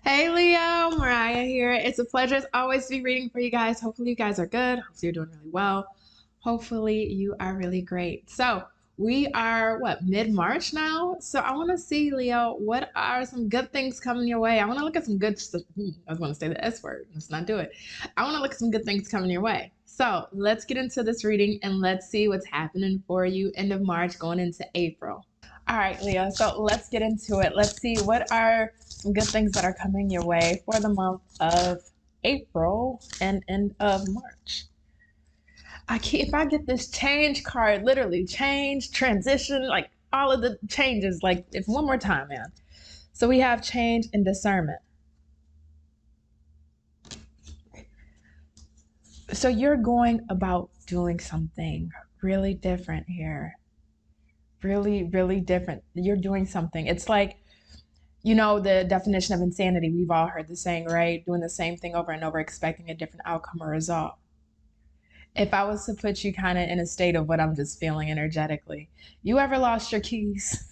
Hey Leo, Mariah here. It's a pleasure as always to be reading for you guys. Hopefully you guys are good. Hopefully you're doing really well. Hopefully you are really great. So we are mid-March now. So I want to see, Leo, what are some good things coming your way? I want to look at some good stuff. I was going to say the S word. Let's not do it. I want to look at some good things coming your way. So let's get into this reading and let's see what's happening for you end of March going into April. All right, Leo, so let's get into it. Let's see what are some good things that are coming your way for the month of April and end of March. If I get this change card, literally change, transition, like all of the changes, like if one more time, man. So we have change and discernment. So you're going about doing something really different here. Really, really different. You're doing something. It's like, you know, the definition of insanity. We've all heard the saying, right? Doing the same thing over and over, expecting a different outcome or result. If I was to put you kind of in a state of what I'm just feeling energetically, you ever lost your keys?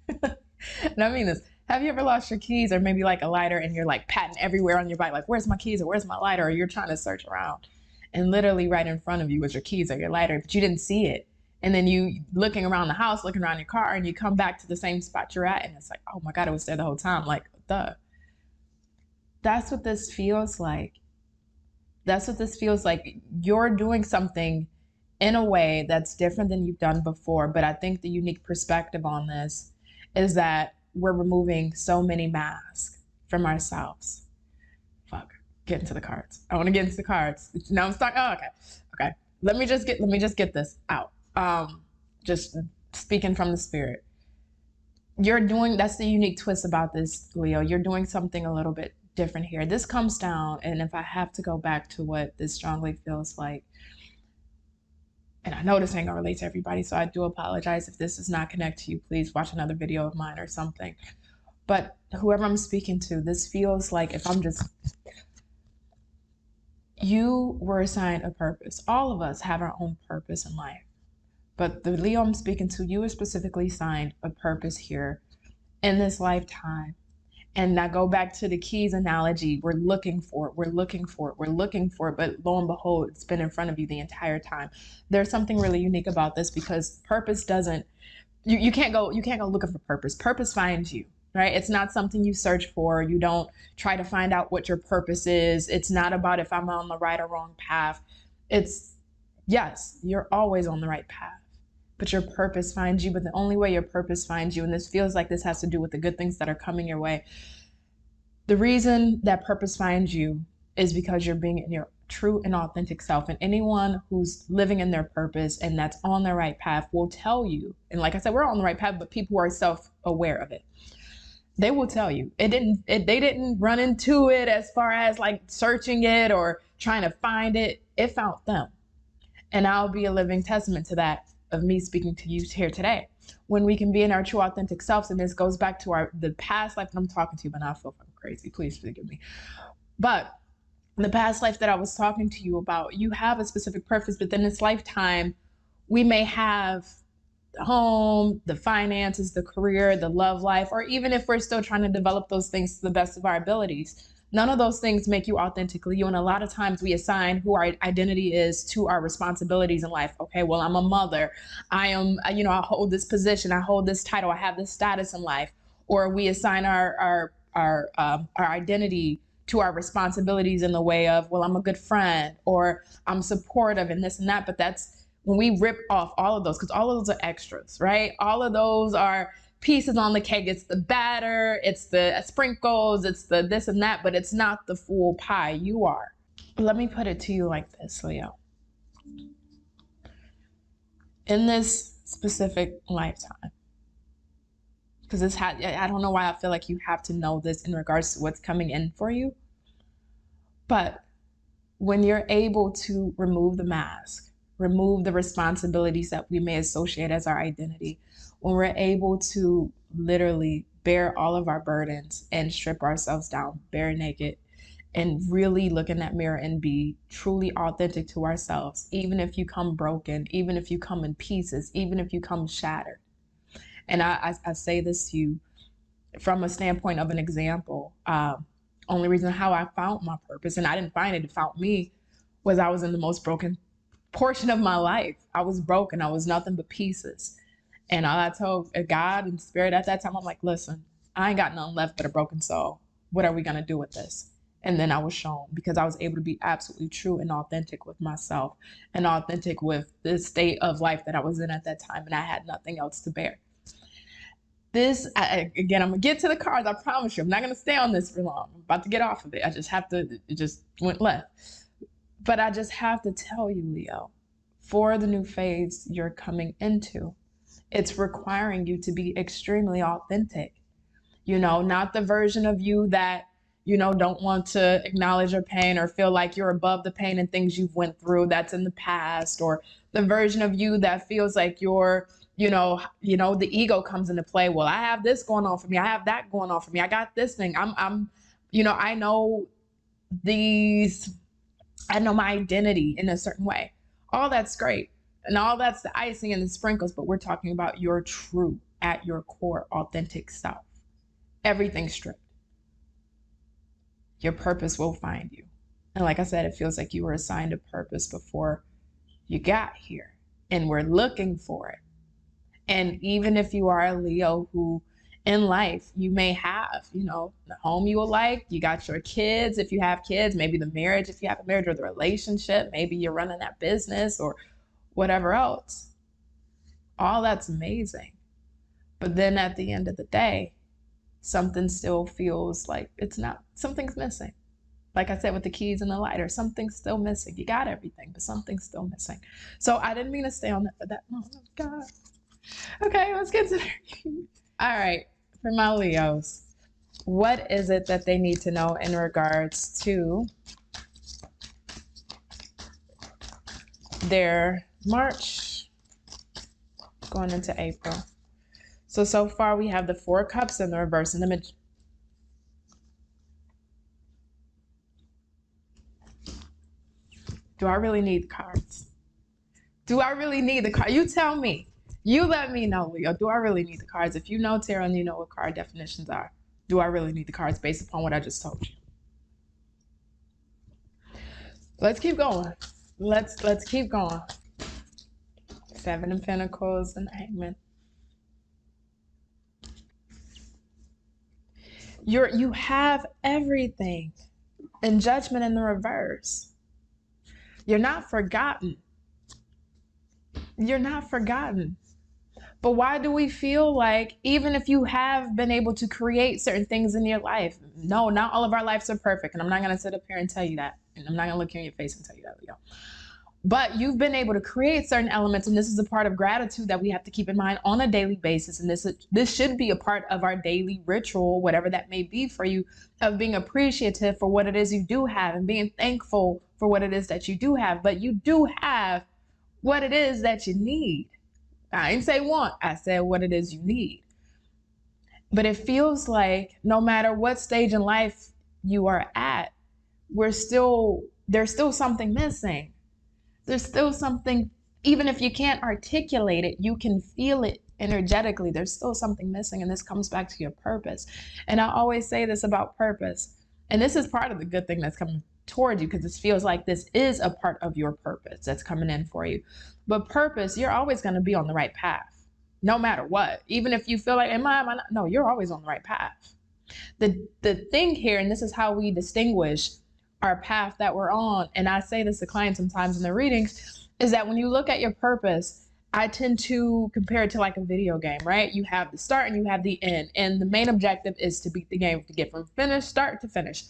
And I mean this. Have you ever lost your keys or maybe like a lighter and you're like patting everywhere on your bike, like, where's my keys or where's my lighter? Or you're trying to search around and literally right in front of you was your keys or your lighter, but you didn't see it. And then you looking around the house, looking around your car, and you come back to the same spot you're at, and it's like, oh my God, it was there the whole time. Like, duh. That's what this feels like. That's what this feels like. You're doing something in a way that's different than you've done before. But I think the unique perspective on this is that we're removing so many masks from ourselves. Fuck, get into the cards. I want to get into the cards. Now I'm stuck. Oh, okay. Okay. Let me just get this out. Just speaking from the spirit. That's the unique twist about this, Leo. You're doing something a little bit different here. This comes down, and if I have to go back to what this strongly feels like, and I know this ain't gonna relate to everybody, so I do apologize if this does not connect to you. Please watch another video of mine or something. But whoever I'm speaking to, this feels like you were assigned a purpose. All of us have our own purpose in life. But the Leo I'm speaking to, you are specifically assigned a purpose here in this lifetime. And I go back to the keys analogy. We're looking for it, but lo and behold, it's been in front of you the entire time. There's something really unique about this because purpose doesn't, you can't go looking for purpose. Purpose finds you, right? It's not something you search for. You don't try to find out what your purpose is. It's not about if I'm on the right or wrong path. Yes, you're always on the right path, but your purpose finds you. But the only way your purpose finds you, and this feels like this has to do with the good things that are coming your way. The reason that purpose finds you is because you're being in your true and authentic self. And anyone who's living in their purpose and that's on the right path will tell you. And like I said, we're on the right path, but people who are self-aware of it, they will tell you. They didn't run into it as far as like searching it or trying to find it. It found them. And I'll be a living testament to that of me speaking to you here today. When we can be in our true authentic selves, and this goes back to the past life that I'm talking to you, but now I feel fucking crazy. Please forgive me. But the past life that I was talking to you about, you have a specific purpose, but then this lifetime, we may have the home, the finances, the career, the love life, or even if we're still trying to develop those things to the best of our abilities, none of those things make you authentically you. And a lot of times we assign who our identity is to our responsibilities in life. Okay, well, I'm a mother. I am, I hold this position. I hold this title. I have this status in life. Or we assign our identity to our responsibilities in the way of, well, I'm a good friend or I'm supportive and this and that. But that's when we rip off all of those, because all of those are extras, right? All of those are pieces on the cake. It's the batter, it's the sprinkles, it's the this and that, but it's not the full pie. You are. Let me put it to you like this, Leo. In this specific lifetime, because I don't know why I feel like you have to know this in regards to what's coming in for you, but when you're able to remove the mask, remove the responsibilities that we may associate as our identity, when we're able to literally bear all of our burdens and strip ourselves down bare naked and really look in that mirror and be truly authentic to ourselves, even if you come broken, even if you come in pieces, even if you come shattered. And I say this to you, from a standpoint of an example. Only reason how I found my purpose, and I didn't find it, it found me, was I was in the most broken portion of my life. I was broken. I was nothing but pieces. And I told God and Spirit at that time, I'm like, listen, I ain't got nothing left but a broken soul. What are we going to do with this? And then I was shown, because I was able to be absolutely true and authentic with myself and authentic with the state of life that I was in at that time. And I had nothing else to bear. Again, I'm going to get to the cards. I promise you, I'm not going to stay on this for long. I'm about to get off of it. It just went left. But I just have to tell you, Leo, for the new phase you're coming into, it's requiring you to be extremely authentic. Not the version of you that, don't want to acknowledge your pain or feel like you're above the pain and things you've went through that's in the past, or the version of you that feels like you're, the ego comes into play. Well, I have this going on for me. I have that going on for me. I got this thing. I know my identity in a certain way. All that's great. And all that's the icing and the sprinkles, but we're talking about your true, at your core, authentic self. Everything stripped. Your purpose will find you. And like I said, it feels like you were assigned a purpose before you got here, and we're looking for it. And even if you are a Leo who in life you may have, the home you would like, you got your kids if you have kids, maybe the marriage if you have a marriage, or the relationship, maybe you're running that business or whatever else. All that's amazing. But then at the end of the day, something still feels like something's missing. Like I said, with the keys and the lighter, something's still missing. You got everything, but something's still missing. So I didn't mean to stay on that for that long. Oh, God. Okay, let's get to all right, for my Leos, what is it that they need to know in regards to their March going into April? So far we have the 4 Cups in the reverse and the Magician. Do I really need the cards? Do I really need the card? You tell me. You let me know, Leo. Do I really need the cards? If you know tarot and you know what card definitions are, do I really need the cards based upon what I just told you? Let's keep going. Let's keep going. 7 of Pentacles and the Hangman. You have everything. And Judgment in the reverse. You're not forgotten. You're not forgotten. But why do we feel like, even if you have been able to create certain things in your life, no, not all of our lives are perfect. And I'm not going to sit up here and tell you that. And I'm not going to look you in your face and tell you that, Leo. But you've been able to create certain elements, and this is a part of gratitude that we have to keep in mind on a daily basis. And this should be a part of our daily ritual, whatever that may be for you, of being appreciative for what it is you do have and being thankful for what it is that you do have. But you do have what it is that you need. I didn't say want, I said what it is you need. But it feels like no matter what stage in life you are at, there's still something missing. There's still something, even if you can't articulate it, you can feel it energetically. There's still something missing, and this comes back to your purpose. And I always say this about purpose, and this is part of the good thing that's coming toward you, because this feels like this is a part of your purpose that's coming in for you. But purpose, you're always going to be on the right path, no matter what. Even if you feel like, am I not? No, you're always on the right path. The thing here, and this is how we distinguish our path that we're on, and I say this to clients sometimes in the readings, is that when you look at your purpose, I tend to compare it to like a video game, right? You have the start and you have the end, and the main objective is to beat the game, to get from start to finish.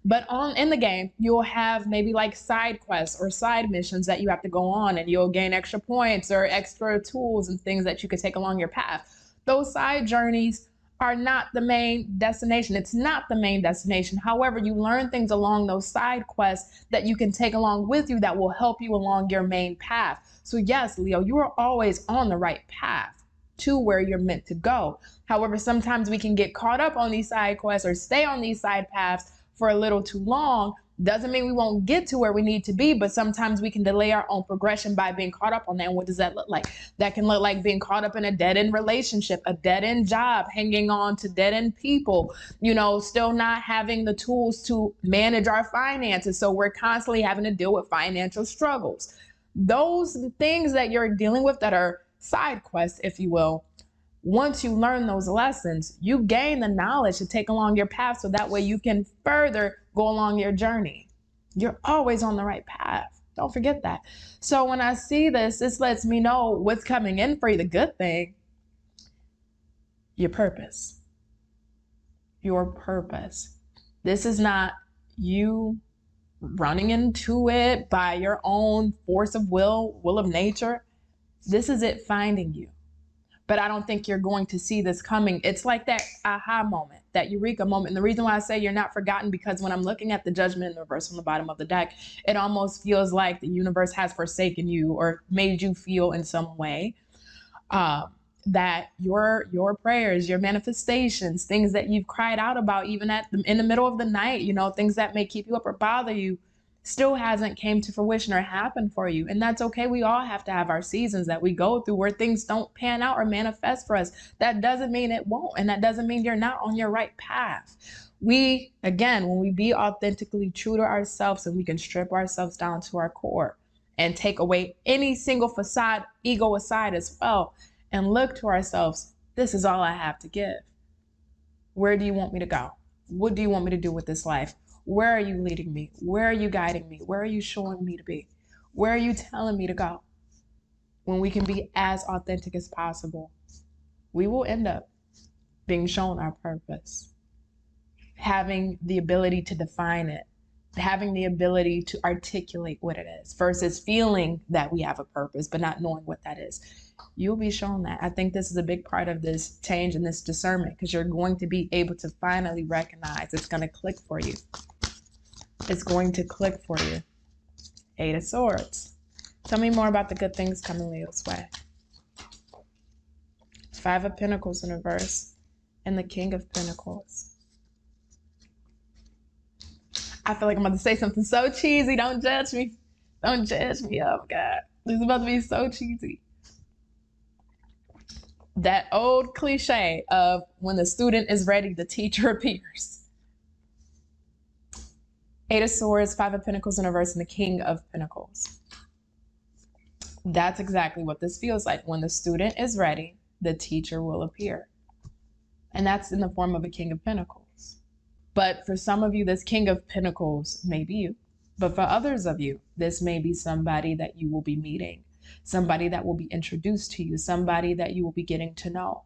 But in the game, you'll have maybe like side quests or side missions that you have to go on, and you'll gain extra points or extra tools and things that you could take along your path. Those side journeys are not the main destination. It's not the main destination. However, you learn things along those side quests that you can take along with you that will help you along your main path. So yes, Leo, you are always on the right path to where you're meant to go. However, sometimes we can get caught up on these side quests or stay on these side paths for a little too long, Doesn't mean we won't get to where we need to be, but sometimes we can delay our own progression by being caught up on that. And what does that look like? That can look like being caught up in a dead-end relationship, a dead-end job, hanging on to dead-end people, still not having the tools to manage our finances. So we're constantly having to deal with financial struggles. Those things that you're dealing with that are side quests, if you will, once you learn those lessons, you gain the knowledge to take along your path so that way you can further go along your journey. You're always on the right path. Don't forget that. So when I see this lets me know what's coming in for you. The good thing, your purpose. Your purpose. This is not you running into it by your own force of will of nature. This is it finding you. But I don't think you're going to see this coming. It's like that aha moment, that eureka moment. And the reason why I say you're not forgotten, because when I'm looking at the Judgment in the reverse on the bottom of the deck, it almost feels like the universe has forsaken you or made you feel in some way that your prayers, your manifestations, things that you've cried out about, even in the middle of the night, things that may keep you up or bother you, still hasn't came to fruition or happened for you. And that's okay. We all have to have our seasons that we go through where things don't pan out or manifest for us. That doesn't mean it won't. And that doesn't mean you're not on your right path. When we be authentically true to ourselves, and we can strip ourselves down to our core and take away any single facade, ego aside as well, and look to ourselves, this is all I have to give. Where do you want me to go? What do you want me to do with this life? Where are you leading me? Where are you guiding me? Where are you showing me to be? Where are you telling me to go? When we can be as authentic as possible, we will end up being shown our purpose, having the ability to define it, having the ability to articulate what it is, versus feeling that we have a purpose but not knowing what that is. You'll be shown that. I think this is a big part of this change and this discernment, because you're going to be able to finally recognize. It's going to click for you. It's going to click for you. Eight of Swords. Tell me more about the good things coming Leo's way. Five of Pentacles in reverse and the King of Pentacles. I feel like I'm about to say something so cheesy. Don't judge me. Don't judge me. Oh, God. This is about to be so cheesy. That old cliche of when the student is ready, the teacher appears. Eight of Swords, Five of Pentacles in reverse, and the King of Pentacles. That's exactly what this feels like. When the student is ready, the teacher will appear. And that's in the form of a King of Pentacles. But for some of you, this King of Pentacles may be you. But for others of you, this may be somebody that you will be meeting, somebody that will be introduced to you, somebody that you will be getting to know.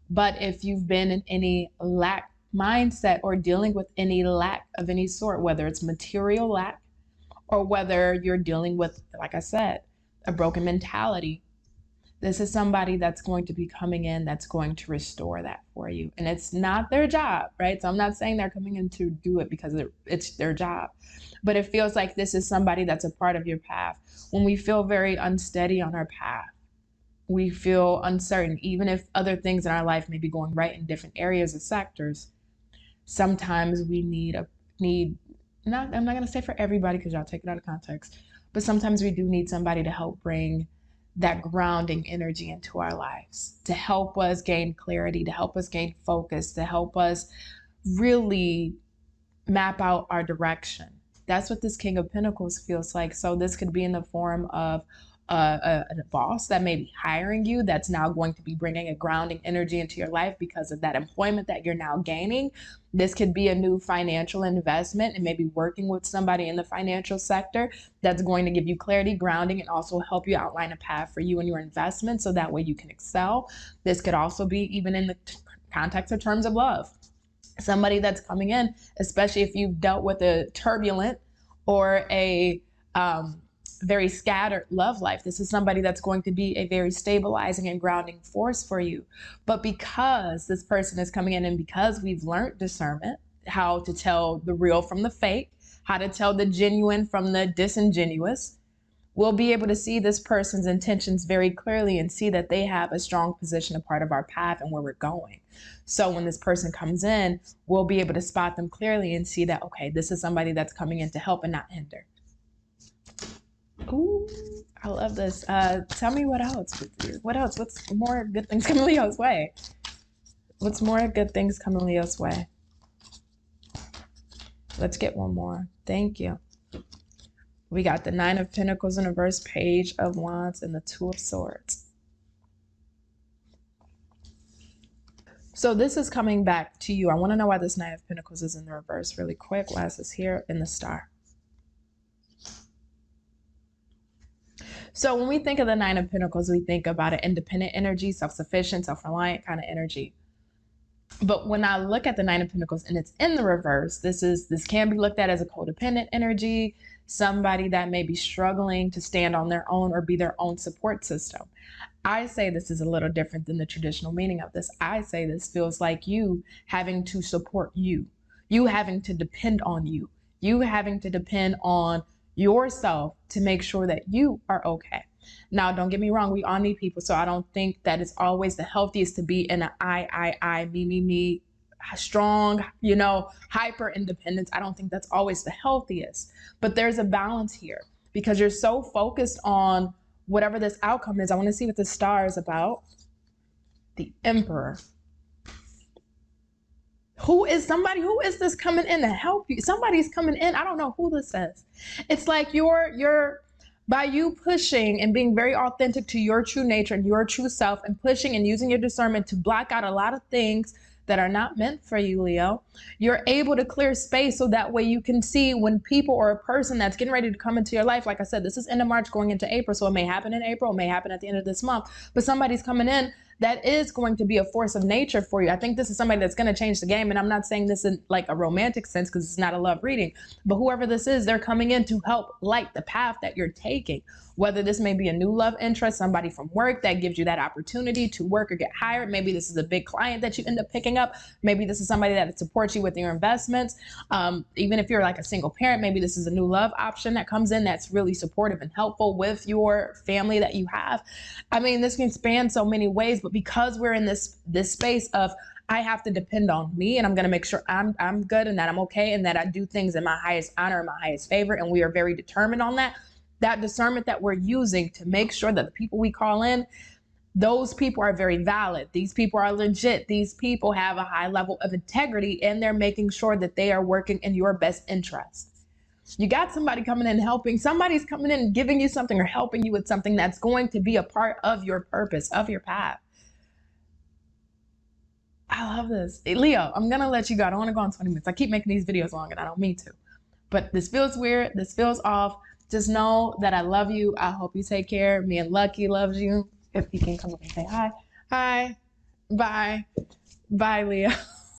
But if you've been in any lack mindset or dealing with any lack of any sort, whether it's material lack or whether you're dealing with, like I said, a broken mentality, this is somebody that's going to be coming in that's going to restore that for you. And it's not their job, right? So I'm not saying they're coming in to do it because it's their job, but it feels like this is somebody that's a part of your path. When we feel very unsteady on our path, we feel uncertain, even if other things in our life may be going right in different areas or sectors. Sometimes we I'm not going to say for everybody because y'all take it out of context, but sometimes we do need somebody to help bring that grounding energy into our lives, to help us gain clarity, to help us gain focus, to help us really map out our direction. That's what this King of Pentacles feels like. So this could be in the form of a boss that may be hiring you, that's now going to be bringing a grounding energy into your life because of that employment that you're now gaining. This could be a new financial investment and maybe working with somebody in the financial sector that's going to give you clarity, grounding, and also help you outline a path for you and your investment so that way you can excel. This could also be even in the context of terms of love. Somebody that's coming in, especially if you've dealt with a turbulent or a very scattered love life. This is somebody that's going to be a very stabilizing and grounding force for you. But because this person is coming in and because we've learned discernment, how to tell the real from the fake, how to tell the genuine from the disingenuous, We'll be able to see this person's intentions very clearly and see that they have a strong position, a part of our path and where we're going. So when this person comes in, we'll be able to spot them clearly and see that, okay, this is somebody that's coming in to help and not hinder. Ooh, I love this. Tell me what else. What else? What's more good things coming Leo's way? What's more good things coming Leo's way? Let's get one more. Thank you. We got the 9 of Pentacles in reverse, Page of Wands, and the 2 of Swords. So this is coming back to you. I want to know why this 9 of Pentacles is in the reverse really quick. Why is this here in the Star? So when we think of the 9 of Pentacles, we think about an independent energy, self-sufficient, self-reliant kind of energy. But when I look at the 9 of Pentacles and it's in the reverse, this can be looked at as a codependent energy, somebody that may be struggling to stand on their own or be their own support system. I say this is a little different than the traditional meaning of this. I say this feels like you having to support you having to depend on you having to depend on yourself to make sure that you are okay. Now, don't get me wrong, we all need people. So I don't think that it's always the healthiest to be in an I, me, strong, hyper independence. I don't think that's always the healthiest, but there's a balance here because you're so focused on whatever this outcome is. I want to see what the Star is about. The Emperor. Who is this coming in to help you? Somebody's coming in. I don't know who this is. It's like you're by you pushing and being very authentic to your true nature and your true self and pushing and using your discernment to block out a lot of things that are not meant for you, Leo. You're able to clear space so that way you can see when people or a person that's getting ready to come into your life. Like I said, this is end of March going into April, so it may happen in April, it may happen at the end of this month, but somebody's coming in that is going to be a force of nature for you. I think this is somebody that's going to change the game. And I'm not saying this in like a romantic sense because it's not a love reading, but whoever this is, they're coming in to help light the path that you're taking. Whether this may be a new love interest, somebody from work that gives you that opportunity to work or get hired. Maybe this is a big client that you end up picking up. Maybe this is somebody that supports you with your investments. Even if you're like a single parent, maybe this is a new love option that comes in that's really supportive and helpful with your family that you have. I mean, this can span so many ways, but because we're in this space of I have to depend on me and I'm going to make sure I'm good and that I'm okay and that I do things in my highest honor and my highest favor. And we are very determined on that. That discernment that we're using to make sure that the people we call in, those people are very valid. These people are legit. These people have a high level of integrity and they're making sure that they are working in your best interest. You got somebody coming in helping. Somebody's coming in and giving you something or helping you with something that's going to be a part of your purpose, of your path. I love this. Hey, Leo, I'm going to let you go. I don't want to go on 20 minutes. I keep making these videos long and I don't mean to. But this feels weird. This feels off. Just know that I love you. I hope you take care. Me and Lucky loves you. If you can come up and say hi. Hi. Bye. Bye, Leo.